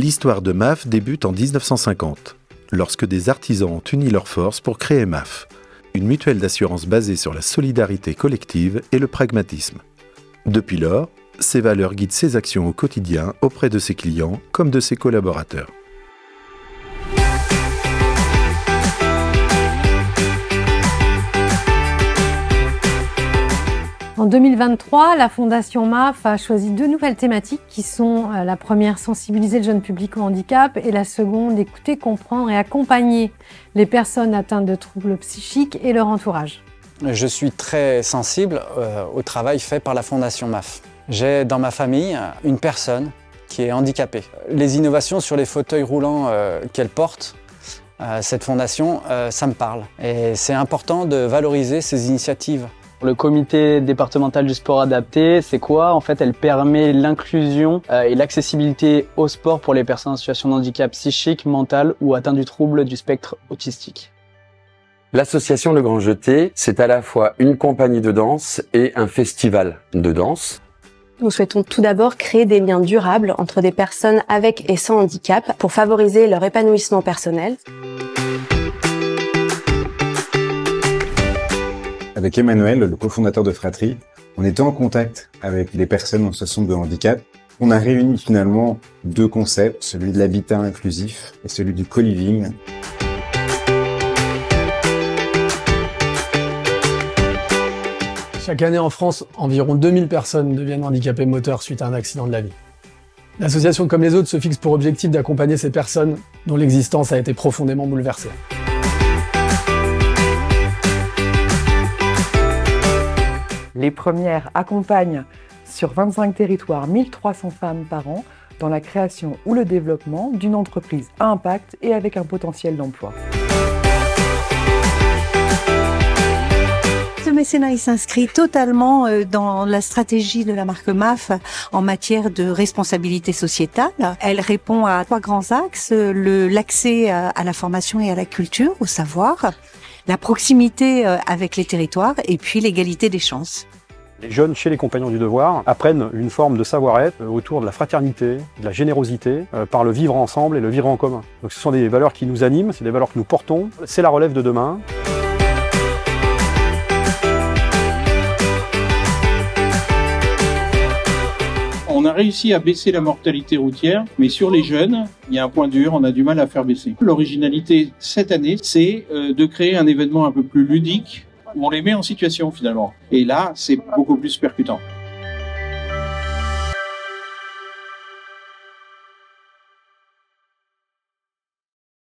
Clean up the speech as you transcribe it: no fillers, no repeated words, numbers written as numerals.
L'histoire de MAF débute en 1950, lorsque des artisans ont uni leurs forces pour créer MAF, une mutuelle d'assurance basée sur la solidarité collective et le pragmatisme. Depuis lors, ces valeurs guident ses actions au quotidien auprès de ses clients comme de ses collaborateurs. En 2023, la Fondation MAF a choisi 2 nouvelles thématiques qui sont la première, sensibiliser le jeune public au handicap, et la seconde, écouter, comprendre et accompagner les personnes atteintes de troubles psychiques et leur entourage. Je suis très sensible au travail fait par la Fondation MAF. J'ai dans ma famille une personne qui est handicapée. Les innovations sur les fauteuils roulants qu'elle porte, cette fondation, ça me parle. Et c'est important de valoriser ces initiatives. Le comité départemental du sport adapté, c'est quoi? En fait, elle permet l'inclusion et l'accessibilité au sport pour les personnes en situation de handicap psychique, mental ou atteint du trouble du spectre autistique. L'association Le Grand Jeté, c'est à la fois une compagnie de danse et un festival de danse. Nous souhaitons tout d'abord créer des liens durables entre des personnes avec et sans handicap pour favoriser leur épanouissement personnel. Avec Emmanuel, le cofondateur de Fratrie, on était en contact avec des personnes en situation de handicap. On a réuni finalement 2 concepts, celui de l'habitat inclusif et celui du co-living. Chaque année en France, environ 2000 personnes deviennent handicapées moteurs suite à un accident de la vie. L'association Comme les autres se fixe pour objectif d'accompagner ces personnes dont l'existence a été profondément bouleversée. Les premières accompagnent sur 25 territoires 1300 femmes par an dans la création ou le développement d'une entreprise à impact et avec un potentiel d'emploi. Ce mécénat s'inscrit totalement dans la stratégie de la marque MAF en matière de responsabilité sociétale. Elle répond à 3 grands axes, l'accès à la formation et à la culture, au savoir, la proximité avec les territoires et puis l'égalité des chances. Les jeunes chez les Compagnons du Devoir apprennent une forme de savoir-être autour de la fraternité, de la générosité, par le vivre ensemble et le vivre en commun. Donc ce sont des valeurs qui nous animent, c'est des valeurs que nous portons, c'est la relève de demain. On a réussi à baisser la mortalité routière, mais sur les jeunes, il y a un point dur, on a du mal à faire baisser. L'originalité cette année, c'est de créer un événement un peu plus ludique, où on les met en situation finalement. Et là, c'est beaucoup plus percutant.